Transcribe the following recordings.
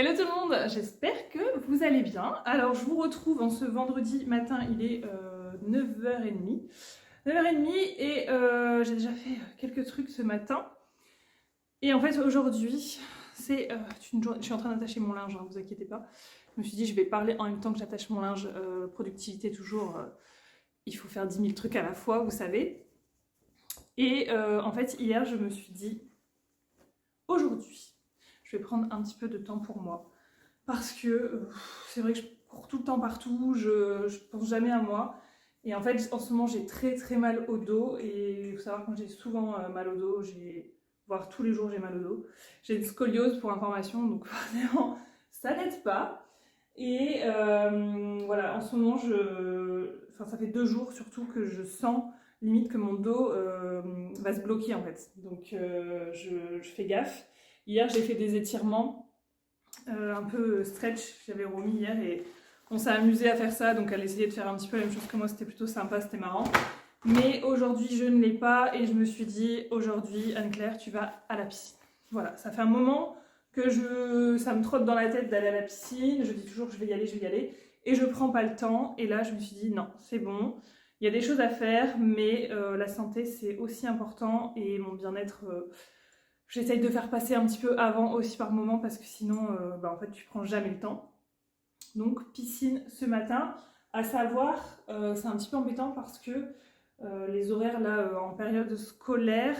Hello tout le monde, j'espère que vous allez bien. Alors je vous retrouve en ce vendredi matin, il est 9h30. 9h30 et j'ai déjà fait quelques trucs ce matin. Et en fait aujourd'hui, c'est une journée, je suis en train d'attacher mon linge, hein, vous inquiétez pas. Je me suis dit je vais parler en même temps que j'attache mon linge, productivité toujours, il faut faire 10 000 trucs à la fois, vous savez. Et en fait hier je me suis dit, aujourd'hui, je vais prendre un petit peu de temps pour moi. Parce que c'est vrai que je cours tout le temps partout, je pense jamais à moi. Et en fait, en ce moment, j'ai très mal au dos. Et il faut savoir quand j'ai souvent mal au dos, voire tous les jours, j'ai mal au dos. J'ai une scoliose pour information, donc forcément, ça n'aide pas. Et voilà, en ce moment, enfin, ça fait 2 jours surtout que je sens limite que mon dos va se bloquer en fait. Donc je fais gaffe. Hier, j'ai fait des étirements un peu stretch. J'avais Romy hier et on s'est amusé à faire ça, donc elle essayait de faire un petit peu la même chose que moi, c'était plutôt sympa, c'était marrant. Mais aujourd'hui je ne l'ai pas et je me suis dit, aujourd'hui Anne-Claire tu vas à la piscine. Voilà, ça fait un moment que ça me trotte dans la tête d'aller à la piscine, je dis toujours que je vais y aller et je prends pas le temps. Et là je me suis dit non, c'est bon, il y a des choses à faire, mais la santé c'est aussi important et mon bien-être... j'essaye de faire passer un petit peu avant aussi par moment parce que sinon, en fait, tu prends jamais le temps. Donc, piscine ce matin. À savoir, c'est un petit peu embêtant parce que les horaires là, en période scolaire,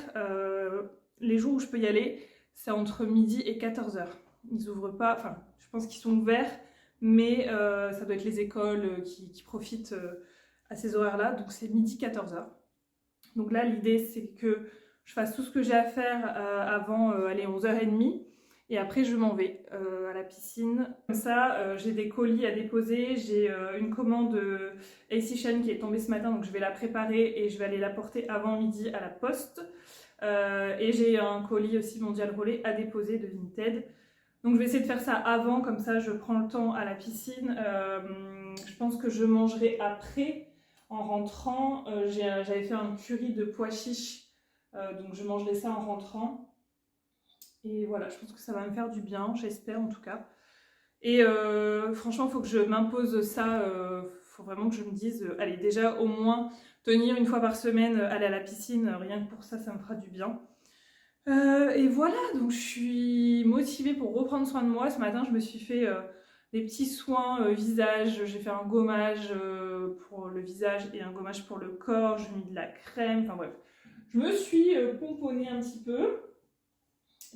les jours où je peux y aller, c'est entre midi et 14h. Ils ouvrent pas, enfin, je pense qu'ils sont ouverts, mais ça doit être les écoles qui profitent à ces horaires-là. Donc, c'est midi 14h. Donc là, l'idée, c'est que je fasse tout ce que j'ai à faire avant allez, 11h30 et après je m'en vais à la piscine. Comme ça, j'ai des colis à déposer, j'ai une commande AC Shan qui est tombée ce matin, donc je vais la préparer et je vais aller la porter avant midi à la poste. Et j'ai un colis aussi Mondial Relais à déposer de Vinted. Donc je vais essayer de faire ça avant, comme ça je prends le temps à la piscine. Je pense que je mangerai après. En rentrant, j'avais fait un curry de pois chiches, donc je mangerai ça en rentrant. Et voilà, je pense que ça va me faire du bien, j'espère en tout cas. Et franchement, il faut que je m'impose ça, faut vraiment que je me dise, allez, déjà au moins tenir une fois par semaine, aller à la piscine, rien que pour ça, ça me fera du bien. Et voilà, donc je suis motivée pour reprendre soin de moi. Ce matin, je me suis fait des petits soins visage. J'ai fait un gommage pour le visage et un gommage pour le corps. J'ai mis de la crème, enfin bref. Je me suis pomponnée un petit peu.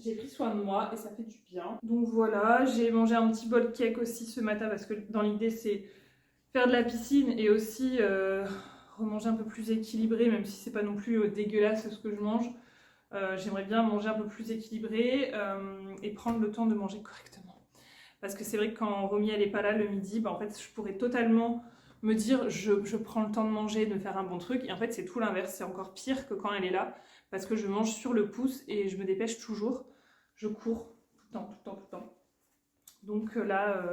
J'ai pris soin de moi et ça fait du bien. Donc voilà, j'ai mangé un petit bol de cake aussi ce matin parce que dans l'idée, c'est faire de la piscine et aussi remanger un peu plus équilibré, même si c'est pas non plus dégueulasse ce que je mange. J'aimerais bien manger un peu plus équilibré et prendre le temps de manger correctement. Parce que c'est vrai que quand Romy elle est pas là le midi, en fait je pourrais totalement me dire je prends le temps de manger, de faire un bon truc. Et en fait c'est tout l'inverse, c'est encore pire que quand elle est là. Parce que je mange sur le pouce et je me dépêche toujours. Je cours tout le temps. Donc là,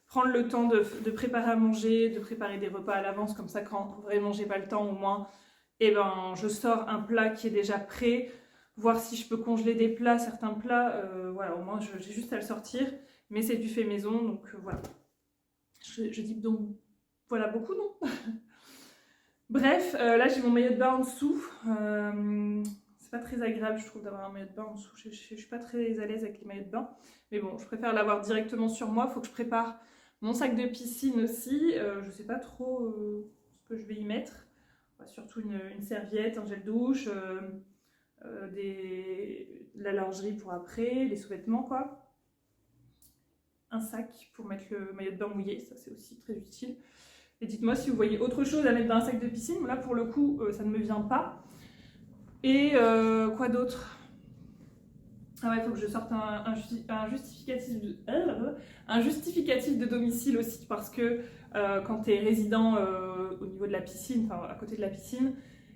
prendre le temps de préparer à manger, de préparer des repas à l'avance, comme ça quand vraiment j'ai pas le temps au moins, je sors un plat qui est déjà prêt, voir si je peux congeler des plats, certains plats, voilà, au moins j'ai juste à le sortir, mais c'est du fait maison, donc voilà. Je dis donc, voilà beaucoup, non? Bref, là j'ai mon maillot de bain en dessous, c'est pas très agréable je trouve d'avoir un maillot de bain en dessous, je suis pas très à l'aise avec les maillots de bain, mais bon, je préfère l'avoir directement sur moi. Il faut que je prépare mon sac de piscine aussi, je sais pas trop ce que je vais y mettre. Surtout une serviette, un gel douche, la lingerie pour après, les sous-vêtements quoi. Un sac pour mettre le maillot de bain mouillé, ça c'est aussi très utile. Et dites-moi si vous voyez autre chose à mettre dans un sac de piscine. Là pour le coup ça ne me vient pas. Et quoi d'autre? Ah ouais, il faut que je sorte un justificatif de domicile aussi parce que quand tu es résident au niveau de la piscine, enfin à côté de la piscine,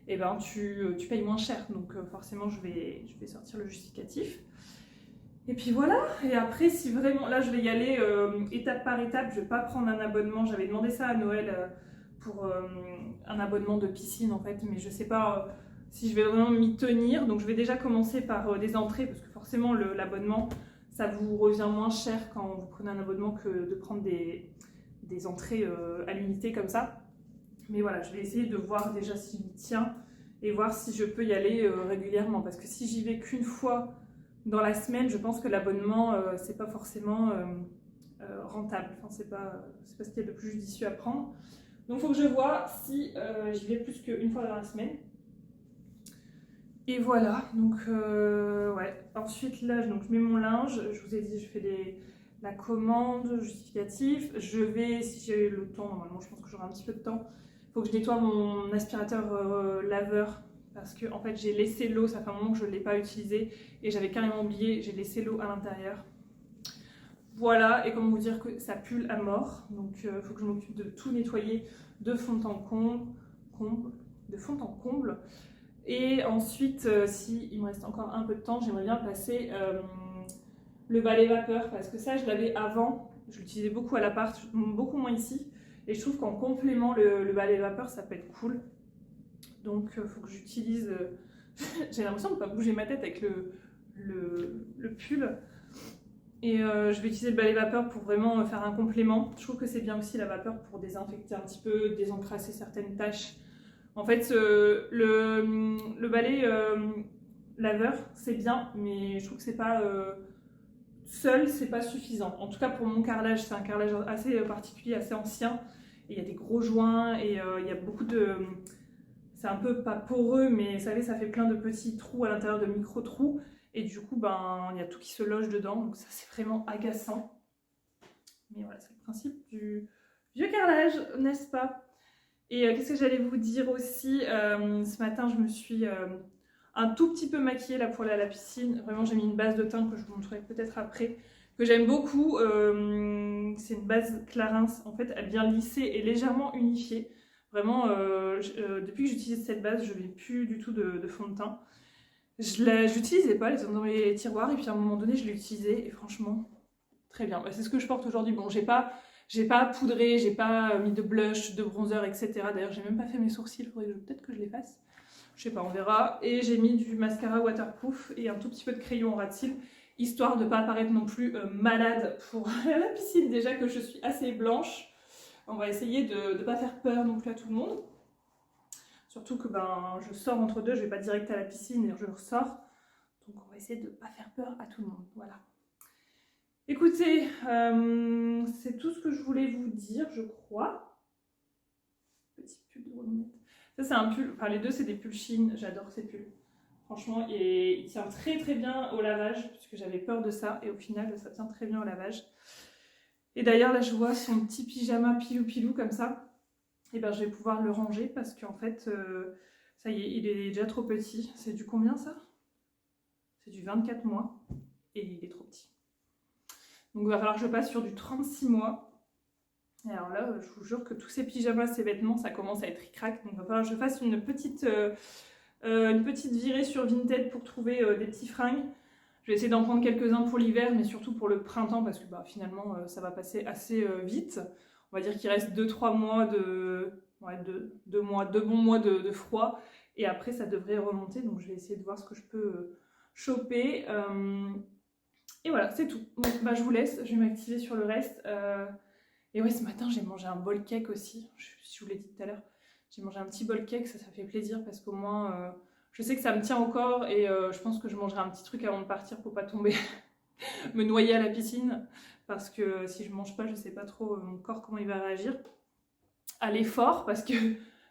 et tu payes moins cher. Donc forcément je vais sortir le justificatif. Et puis voilà, et après si vraiment, là je vais y aller étape par étape, je vais pas prendre un abonnement, j'avais demandé ça à Noël pour un abonnement de piscine en fait, mais je sais pas si je vais vraiment m'y tenir, donc je vais déjà commencer par des entrées, parce que forcément l'abonnement ça vous revient moins cher quand vous prenez un abonnement que de prendre des entrées à l'unité comme ça. Mais voilà, je vais essayer de voir déjà s'il tient et voir si je peux y aller régulièrement. Parce que si j'y vais qu'une fois dans la semaine, je pense que l'abonnement, c'est pas forcément rentable. Enfin, c'est pas ce qu'il y a de plus judicieux à prendre. Donc, il faut que je vois si j'y vais plus qu'une fois dans la semaine. Et voilà, donc ouais. Ensuite, là, donc, je mets mon linge. Je vous ai dit, je fais la commande, justificatif. Je vais, si j'ai le temps, normalement, je pense que j'aurai un petit peu de temps. Il faut que je nettoie mon aspirateur laveur. Parce que en fait, j'ai laissé l'eau, ça fait un moment que je ne l'ai pas utilisé. Et j'avais carrément oublié, j'ai laissé l'eau à l'intérieur. Voilà, et comment vous dire que ça pue à mort. Donc, il faut que je m'occupe de tout nettoyer de fond en comble. Et ensuite, si il me reste encore un peu de temps, j'aimerais bien passer le balai vapeur. Parce que ça, je l'avais avant. Je l'utilisais beaucoup à l'appart, beaucoup moins ici. Et je trouve qu'en complément, le balai vapeur, ça peut être cool. Donc, il faut que j'utilise... j'ai l'impression de ne pas bouger ma tête avec le pull. Et je vais utiliser le balai vapeur pour vraiment faire un complément. Je trouve que c'est bien aussi la vapeur pour désinfecter un petit peu, désencrasser certaines taches. En fait, le balai laveur, c'est bien, mais je trouve que c'est pas... seul, c'est pas suffisant. En tout cas, pour mon carrelage, c'est un carrelage assez particulier, assez ancien. Et il y a des gros joints et il y a beaucoup de... C'est un peu pas poreux, mais vous savez, ça fait plein de petits trous à l'intérieur, de micro-trous. Et du coup, ben, il y a tout qui se loge dedans. Donc ça, c'est vraiment agaçant. Mais voilà, c'est le principe du vieux carrelage, n'est-ce pas? Et qu'est-ce que j'allais vous dire aussi? Ce matin, je me suis un tout petit peu maquillée là, pour aller à la piscine. Vraiment, j'ai mis une base de teint que je vous montrerai peut-être après, que j'aime beaucoup. C'est une base Clarins. En fait, elle vient lisser et légèrement unifiée. Vraiment, depuis que j'utilise cette base, je ne mets plus du tout de fond de teint. Je l'utilisais pas, elle était dans mes tiroirs, et puis à un moment donné, je l'ai utilisée, et franchement, très bien. Bah, c'est ce que je porte aujourd'hui. Bon, j'ai pas poudré, j'ai pas mis de blush, de bronzer, etc. D'ailleurs, j'ai même pas fait mes sourcils, faudrait peut-être que je les fasse. Je sais pas, on verra. Et j'ai mis du mascara waterproof et un tout petit peu de crayon en ras de cils, histoire de ne pas apparaître non plus malade pour la piscine. Déjà que je suis assez blanche. On va essayer de ne pas faire peur non plus à tout le monde. Surtout que ben, je sors entre deux, je ne vais pas direct à la piscine et je ressors. Donc on va essayer de ne pas faire peur à tout le monde. Voilà. Écoutez, c'est tout ce que je voulais vous dire, je crois. Petit pull de Rominette. Ça c'est un pull, enfin les deux c'est des pulls Shein, j'adore ces pulls. Franchement, il tient très très bien au lavage, puisque j'avais peur de ça. Et au final, ça tient très bien au lavage. Et d'ailleurs, là, je vois son petit pyjama pilou-pilou comme ça. Et ben, je vais pouvoir le ranger parce qu'en fait, ça y est, il est déjà trop petit. C'est du combien, ça? C'est du 24 mois. Et il est trop petit. Donc, il va falloir que je passe sur du 36 mois. Et alors là, je vous jure que tous ces pyjamas, ces vêtements, ça commence à être ric-rac. Donc, il va falloir que je fasse une petite virée sur Vinted pour trouver des petits fringues. Je vais essayer d'en prendre quelques-uns pour l'hiver, mais surtout pour le printemps, parce que bah, finalement, ça va passer assez vite. On va dire qu'il reste 2-3 mois deux bons mois de froid. Et après, ça devrait remonter. Donc, je vais essayer de voir ce que je peux choper. Et voilà, c'est tout. Bon, bah, je vous laisse. Je vais m'activer sur le reste. Et ouais, ce matin, j'ai mangé un bol cake aussi. Je vous l'ai dit tout à l'heure. J'ai mangé un petit bol cake. Ça fait plaisir parce qu'au moins... je sais que ça me tient au corps et je pense que je mangerai un petit truc avant de partir pour pas tomber, me noyer à la piscine. Parce que si je mange pas, je sais pas trop mon corps comment il va réagir à l'effort. Parce que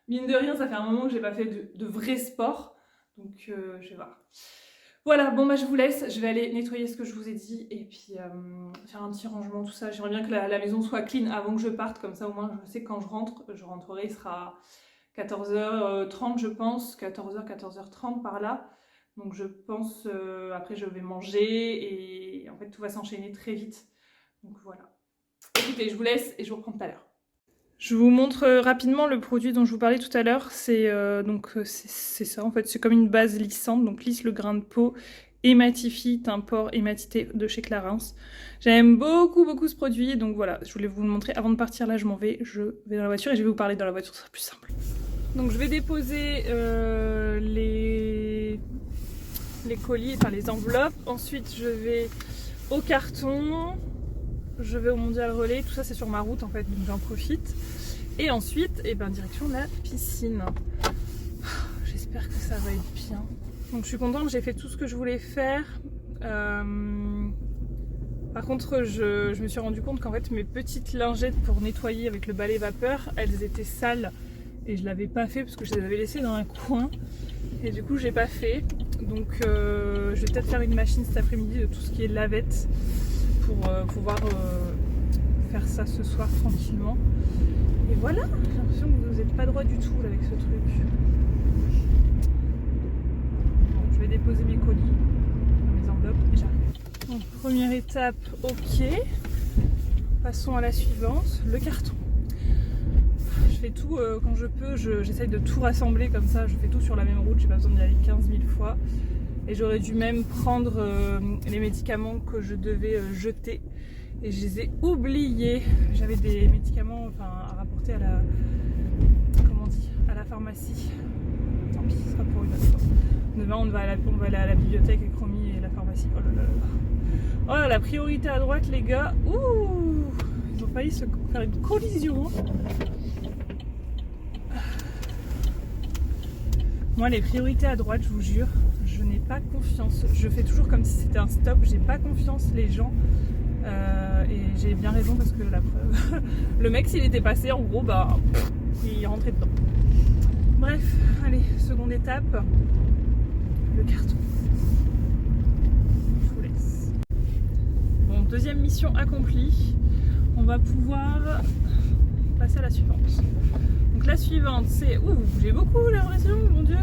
mine de rien, ça fait un moment que j'ai pas fait de vrai sport. Donc je vais voir. Voilà, bon bah je vous laisse. Je vais aller nettoyer ce que je vous ai dit et puis faire un petit rangement, tout ça. J'aimerais bien que la maison soit clean avant que je parte. Comme ça au moins je sais que quand je rentrerai, il sera... 14h30 je pense, 14h, 14h30 par là. Donc je pense, après je vais manger et en fait tout va s'enchaîner très vite. Donc voilà. Écoutez, je vous laisse et je vous reprends tout à l'heure. Je vous montre rapidement le produit dont je vous parlais tout à l'heure. C'est ça en fait, c'est comme une base lissante, donc lisse le grain de peau et matifie, teint pore et matité de chez Clarins. J'aime beaucoup ce produit, donc voilà, je voulais vous le montrer. Avant de partir là, je m'en vais, je vais dans la voiture et je vais vous parler dans la voiture, ce sera plus simple. Donc je vais déposer les colis, enfin les enveloppes. Ensuite je vais au carton, je vais au Mondial Relais, tout ça c'est sur ma route en fait, donc j'en profite. Et ensuite, direction la piscine. J'espère que ça va être bien. Donc je suis contente, j'ai fait tout ce que je voulais faire. Par contre, je me suis rendu compte qu'en fait mes petites lingettes pour nettoyer avec le balai vapeur, elles étaient sales et je l'avais pas fait parce que je les avais laissées dans un coin et du coup j'ai pas fait. Donc je vais peut-être faire une machine cet après-midi de tout ce qui est lavette pour pouvoir faire ça ce soir tranquillement. Et voilà, j'ai l'impression que vous n'êtes pas droit du tout là, avec ce truc. Bon, je vais déposer mes colis dans mes enveloppes et j'arrive. Donc, première étape, ok. Passons à la suivante, le carton. Je fais tout quand je peux, j'essaye de tout rassembler comme ça, je fais tout sur la même route, j'ai pas besoin d'y aller 15 000 fois. Et j'aurais dû même prendre les médicaments que je devais jeter. Et je les ai oubliés. J'avais des médicaments à rapporter à la, à la pharmacie. Tant pis, ce sera pour une autre fois. Demain, on va aller à la bibliothèque avec Romy et la pharmacie. Oh là là là. Oh là, la priorité à droite, les gars. Ouh, ils ont failli se faire une collision. Moi, les priorités à droite, je vous jure, je n'ai pas confiance. Je fais toujours comme si c'était un stop. J'ai pas confiance les gens. Et j'ai bien raison parce que la preuve, le mec s'il était passé en gros il rentrait dedans. Bref, allez, seconde étape, le carton. Je vous laisse. Bon, deuxième mission accomplie, on va pouvoir passer à la suivante. Donc la suivante c'est, ouh, vous bougez beaucoup l'impression, mon dieu.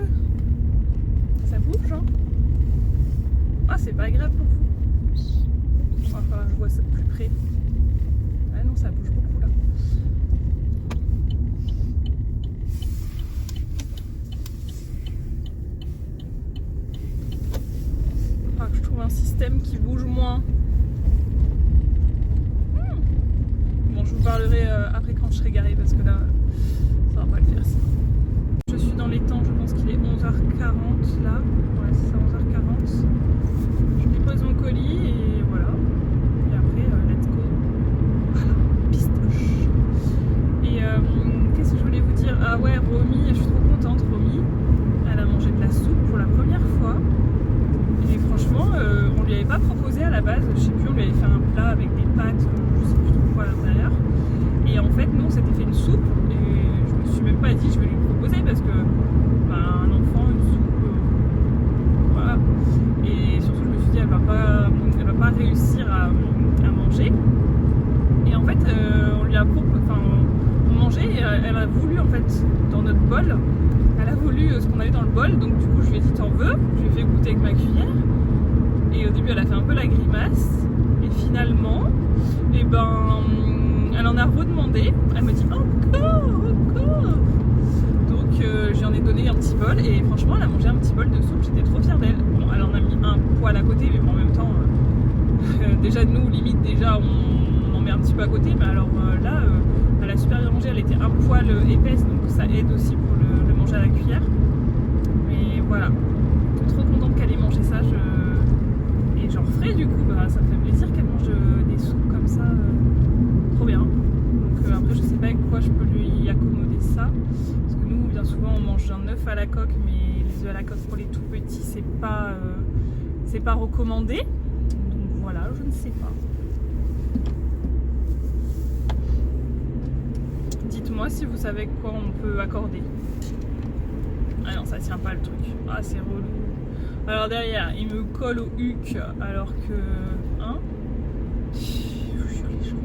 Ça bouge hein. Ah, c'est pas agréable pour vous. Enfin, je vois ça de plus près. Ah non, ça bouge beaucoup là. Il faudra que je trouve un système qui bouge moins. Bon, je vous parlerai après quand je serai garée parce que là, ça va pas le faire sinon. Je suis dans les temps, je pense qu'il est 11h40 là. Ouais, c'est ça, 11h40. Je dépose mon colis et voilà. Let's go. Voilà, pistoche. Et qu'est-ce que je voulais vous dire? Ah ouais, Romy, je suis trop contente. Romy, elle a mangé de la soupe pour la première fois. Et franchement, on lui avait pas proposé à la base. Je sais plus, on lui avait fait un plat avec des pâtes, je sais plus trop quoi à l'intérieur. Et en fait, nous, on s'était fait une soupe. Et je me suis même pas dit, je vais lui proposer parce que un enfant, une soupe, voilà. Et surtout, je me suis dit, elle va pas réussir à manger. Et en fait on lui a on mangeait et elle a voulu en fait dans notre bol, elle a voulu ce qu'on avait dans le bol, donc du coup je lui ai dit t'en veux, je lui ai fait goûter avec ma cuillère et au début elle a fait un peu la grimace et finalement elle en a redemandé, elle me dit encore donc j'en ai donné un petit bol et franchement elle a mangé un petit bol de soupe, j'étais trop fière d'elle. Bon, elle en a mis un poil à côté mais en même temps déjà nous limite déjà on en met un petit peu à côté, mais alors là elle a super bien mangé, elle était un poil épaisse donc ça aide aussi pour le manger à la cuillère. Mais voilà, trop contente qu'elle ait mangé ça, et j'en referai du coup, ça me fait plaisir qu'elle mange des soupes comme ça, trop bien. Donc après je sais pas avec quoi je peux lui accommoder ça, parce que nous bien souvent on mange un œuf à la coque, mais les œufs à la coque pour les tout petits c'est pas recommandé. Voilà, je ne sais pas. Dites-moi si vous savez quoi on peut accorder. Ah non, ça tient pas le truc. Ah, c'est relou. Alors derrière, il me colle au huc alors que... Hein? Les gens.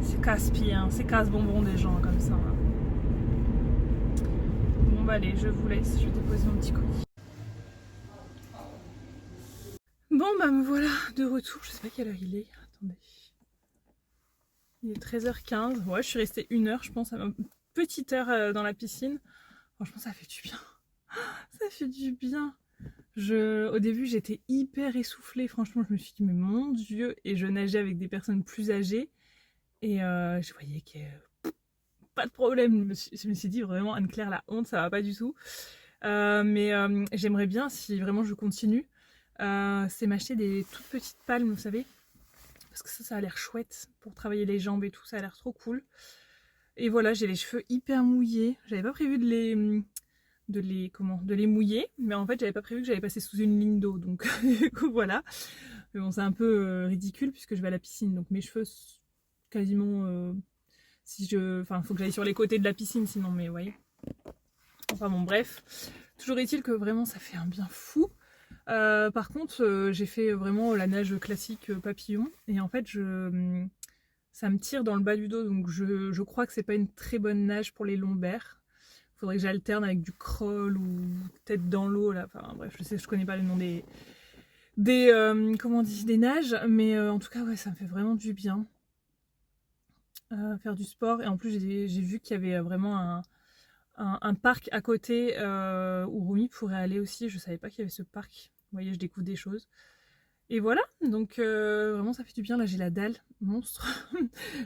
C'est casse-pied, hein. C'est casse-bonbon des gens comme ça. Hein. Bon bah allez, je vous laisse. Je vais déposer mon petit colis. Bon bah me voilà de retour, je sais pas quelle heure il est, attendez. Il est 13h15, ouais je suis restée 1 heure je pense, à ma petite heure dans la piscine. Franchement ça fait du bien, ça fait du bien. Au début j'étais hyper essoufflée, franchement je me suis dit mais mon dieu, et je nageais avec des personnes plus âgées. Et je voyais que pas de problème, je me suis dit vraiment Anne-Claire la honte ça va pas du tout. Mais j'aimerais bien si vraiment je continue. c'est m'acheter des toutes petites palmes, vous savez. Parce que ça a l'air chouette pour travailler les jambes et tout, ça a l'air trop cool. Et voilà, j'ai les cheveux hyper mouillés. J'avais pas prévu de les mouiller, mais en fait j'avais pas prévu que j'allais passer sous une ligne d'eau, donc du coup voilà. Mais bon, c'est un peu ridicule puisque je vais à la piscine, donc mes cheveux quasiment enfin faut que j'aille sur les côtés de la piscine sinon, mais vous voyez. Enfin bon, bref, toujours est-il que vraiment ça fait un bien fou. Par contre j'ai fait vraiment la nage classique papillon, et en fait ça me tire dans le bas du dos, donc je crois que c'est pas une très bonne nage pour les lombaires. Faudrait que j'alterne avec du crawl ou tête dans l'eau là. Enfin bref, je connais pas le nom des comment on dit, des nages, mais en tout cas ouais, ça me fait vraiment du bien faire du sport. Et en plus j'ai vu qu'il y avait vraiment un parc à côté où Romy pourrait aller aussi. Je savais pas qu'il y avait ce parc. Vous voyez, je découvre des choses. Et voilà, donc vraiment ça fait du bien. Là j'ai la dalle monstre.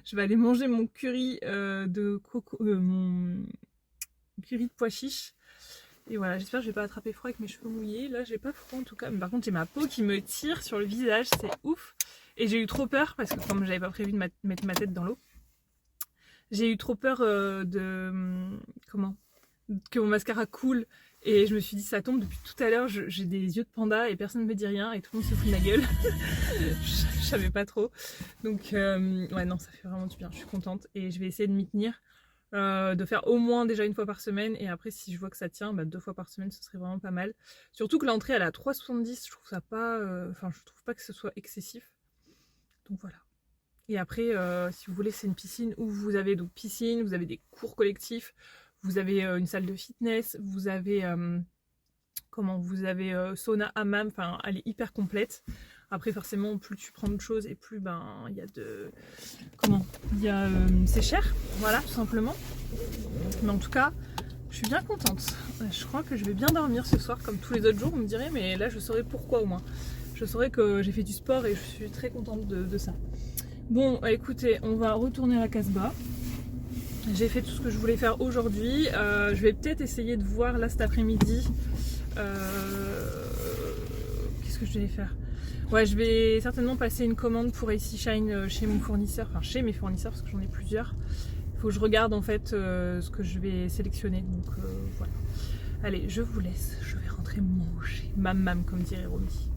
Je vais aller manger mon curry de coco, mon curry de pois chiches. Et voilà, j'espère que je vais pas attraper froid avec mes cheveux mouillés. Là j'ai pas froid en tout cas, mais par contre j'ai ma peau qui me tire sur le visage, c'est ouf. Et j'ai eu trop peur parce que comme j'avais pas prévu de mettre ma tête dans l'eau, j'ai eu trop peur que mon mascara coule. Et je me suis dit ça tombe, depuis tout à l'heure j'ai des yeux de panda et personne ne me dit rien et tout le monde se fout de ma gueule. Je savais pas trop. Donc ouais non, ça fait vraiment du bien, je suis contente et je vais essayer de m'y tenir. De faire au moins déjà une fois par semaine, et après si je vois que ça tient, 2 fois par semaine ce serait vraiment pas mal. Surtout que l'entrée elle est à 3,70, je trouve ça pas, enfin je trouve pas que ce soit excessif. Donc voilà. Et après si vous voulez, c'est une piscine où vous avez donc piscine, vous avez des cours collectifs, vous avez une salle de fitness, vous avez sauna, hammam, enfin elle est hyper complète. Après forcément plus tu prends de choses et plus il y a de c'est cher, voilà, tout simplement. Mais en tout cas je suis bien contente. Je crois que je vais bien dormir ce soir comme tous les autres jours, vous me direz, mais là je saurai pourquoi au moins. Je saurai que j'ai fait du sport et je suis très contente de ça. Bon écoutez, on va retourner à la Casbah. J'ai fait tout ce que je voulais faire aujourd'hui. Je vais peut-être essayer de voir là cet après-midi. Qu'est-ce que je vais faire? Ouais, je vais certainement passer une commande pour AC Shine chez mon fournisseur, enfin chez mes fournisseurs parce que j'en ai plusieurs. Il faut que je regarde en fait ce que je vais sélectionner. Donc voilà. Allez, je vous laisse. Je vais rentrer manger. Mam comme dirait Romy.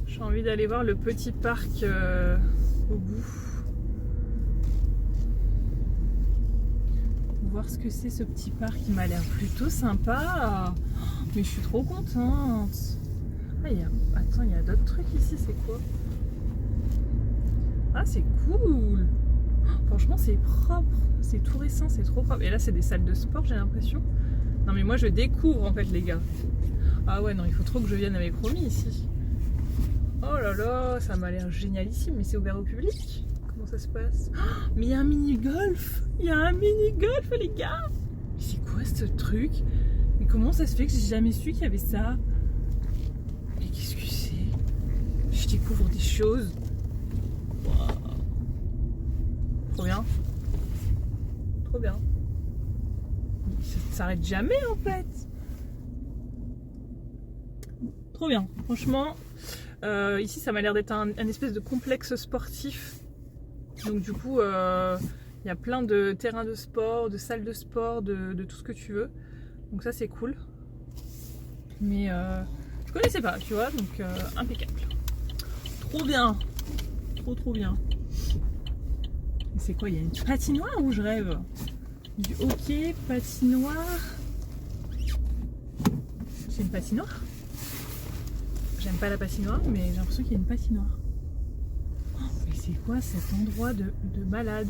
J'ai envie d'aller voir le petit parc au bout. Voir ce que c'est ce petit parc, il m'a l'air plutôt sympa. Mais je suis trop contente. Ah, attends, il y a d'autres trucs ici, c'est quoi? Ah, c'est cool. Franchement, c'est propre. C'est tout récent, c'est trop propre. Et là, c'est des salles de sport, j'ai l'impression. Non, mais moi, je découvre en fait, les gars. Ah ouais, non, il faut trop que je vienne avec Romy ici. Oh là là, ça m'a l'air génialissime. Mais c'est ouvert au public? Comment ça se passe? Oh, mais il y a un mini-golf! Il y a un mini-golf, les gars! Mais c'est quoi ce truc? Mais comment ça se fait que j'ai jamais su qu'il y avait ça? Mais qu'est-ce que c'est? Je découvre des choses. Wow. Trop bien. Trop bien. Ça s'arrête jamais en fait. Trop bien. Franchement, ici ça m'a l'air d'être un espèce de complexe sportif. Donc du coup, il y a plein de terrains de sport, de salles de sport, de tout ce que tu veux. Donc ça c'est cool. Mais je connaissais pas, tu vois, donc impeccable. Trop bien. Trop bien. C'est quoi? Il y a une patinoire ou je rêve? Du hockey, patinoire. C'est une patinoire? J'aime pas la patinoire, mais j'ai l'impression qu'il y a une patinoire. Oh, mais c'est quoi cet endroit de malade?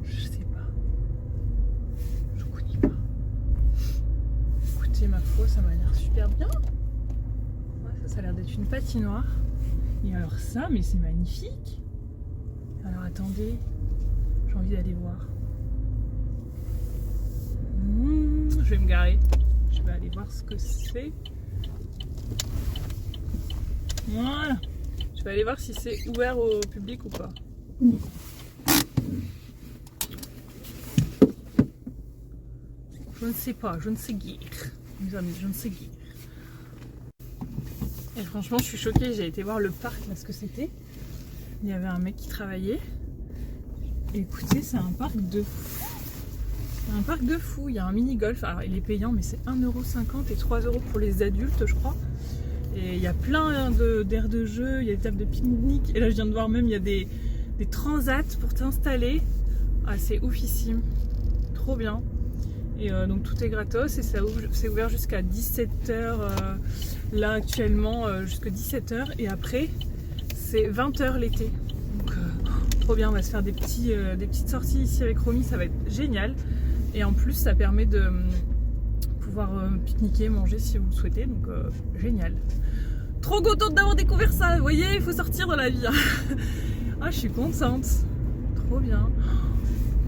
Je sais pas. Je connais pas. Écoutez, ma foi, ça m'a l'air super bien. Ouais, ça a l'air d'être une patinoire. Et alors ça, mais c'est magnifique. Alors attendez, j'ai envie d'aller voir. Je vais me garer. Je vais aller voir ce que c'est. Voilà. Je vais aller voir si c'est ouvert au public ou pas. Je ne sais pas, je ne sais guère. Mes amis, je ne sais guère. Et franchement, je suis choquée. J'ai été voir le parc, là, ce que c'était. Il y avait un mec qui travaillait. Et écoutez, c'est un parc de fou. C'est un parc de fou. Il y a un mini-golf. Alors, il est payant, mais c'est 1,50 € et 3 € pour les adultes, je crois. Et il y a plein d'aires de jeu. Il y a des tables de pique-nique. Et là, je viens de voir même, il y a des transats pour t'installer. Ah, c'est oufissime. Trop bien. Et donc tout est gratos et c'est ouvert jusqu'à 17 h là actuellement jusqu'à 17 h et après c'est 20 h l'été. Donc trop bien, on va se faire des petites sorties ici avec Romy, ça va être génial. Et en plus ça permet de pouvoir pique-niquer, manger si vous le souhaitez, donc génial. Trop contente d'avoir découvert ça, vous voyez, il faut sortir dans la vie. Ah, je suis contente, trop bien.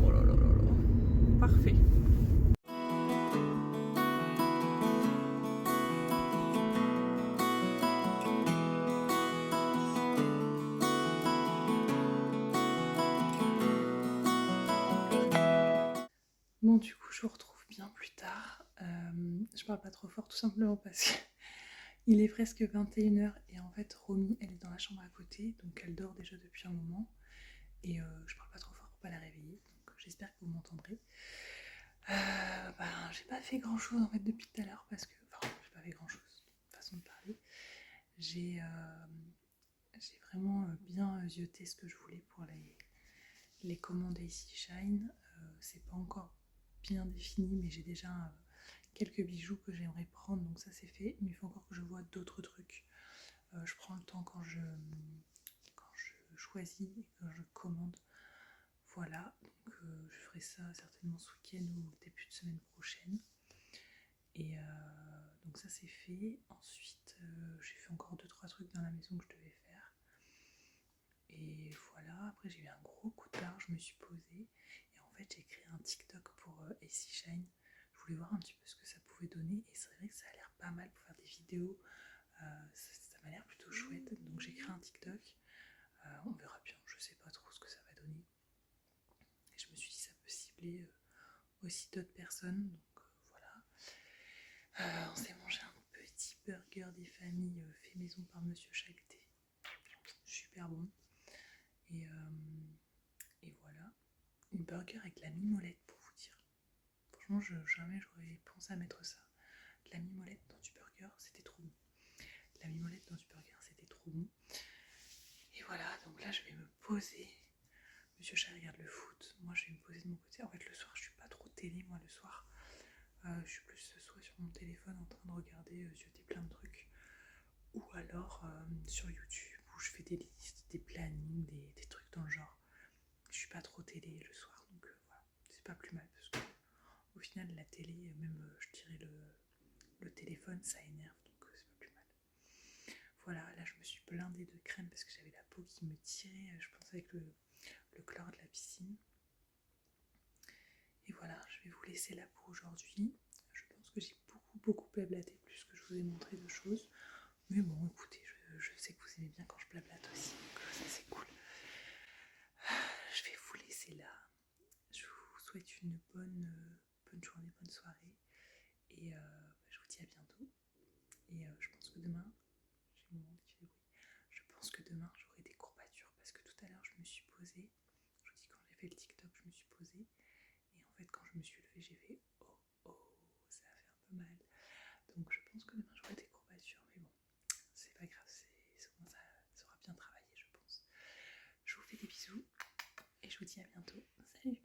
Oh là là là là, parfait. Bon, du coup, je vous retrouve bien plus tard. Je parle pas trop fort, tout simplement parce qu'il est presque 21 h et en fait, Romy, elle est dans la chambre à côté, donc elle dort déjà depuis un moment. Et je parle pas trop fort pour pas la réveiller, donc j'espère que vous m'entendrez. J'ai pas fait grand chose en fait depuis tout à l'heure parce que. Enfin, j'ai pas fait grand chose, façon de parler. J'ai vraiment bien zioté ce que je voulais pour les commandes AC Shine. C'est pas encore bien défini, mais j'ai déjà quelques bijoux que j'aimerais prendre, donc ça c'est fait. Mais il faut encore que je vois d'autres trucs. Je prends le temps quand je choisis et quand je commande. Voilà, donc je ferai ça certainement ce week-end ou début de semaine prochaine. Et donc ça c'est fait. Ensuite, j'ai fait encore 2-3 trucs dans la maison que je devais faire. Et voilà, après j'ai eu un gros coup de barre, je me suis posée. Et en fait j'ai créé un TikTok pour AC Shine. Je voulais voir un petit peu ce que ça pouvait donner. Et c'est vrai que ça a l'air pas mal pour faire des vidéos. Ça m'a l'air plutôt chouette. Donc j'ai créé un TikTok. On verra bien, je sais pas trop ce que ça va donner. Et je me suis dit ça peut cibler aussi d'autres personnes. Donc voilà. On s'est mangé un petit burger des familles fait maison par Monsieur Chaluté. Super bon. Et voilà. Une burger avec de la mimolette pour vous dire. Franchement, jamais j'aurais pensé à mettre ça. De la mimolette dans du burger, c'était trop bon. De la mimolette dans du burger, c'était trop bon. Et voilà, donc là je vais me poser. Monsieur Chat regarde le foot, moi je vais me poser de mon côté. En fait le soir je suis pas trop télé, moi le soir. Je suis plus soit sur mon téléphone en train de regarder, zioter plein de trucs. Ou alors sur YouTube où je fais des listes, des plannings, des trucs dans le genre. Je suis pas trop télé le soir, donc voilà, c'est pas plus mal parce que au final la télé, même je dirais le téléphone, ça énerve, donc c'est pas plus mal. Voilà, là je me suis blindée de crème parce que j'avais la peau qui me tirait, je pense avec le chlore de la piscine. Et voilà, je vais vous laisser là pour aujourd'hui. Je pense que j'ai beaucoup blablaté plus que je vous ai montré de choses. Mais bon, écoutez, je sais que vous aimez bien quand je blablate aussi, donc ça c'est cool. Je vais vous laisser là. Je vous souhaite une bonne journée, bonne soirée. Et je vous dis à bientôt. Et je pense que demain, j'ai mon monde qui fait bruit. Je pense que demain j'aurai des courbatures parce que tout à l'heure je me suis posée. Je vous dis quand j'ai fait le TikTok, je me suis posée. Et en fait quand je me suis levée, j'ai fait oh, ça a fait un peu mal. Donc je pense que demain j'aurai des courbatures. Mais bon, c'est pas grave, ça aura bien travaillé je pense. Je vous fais des bisous et je vous dis à bientôt. Salut!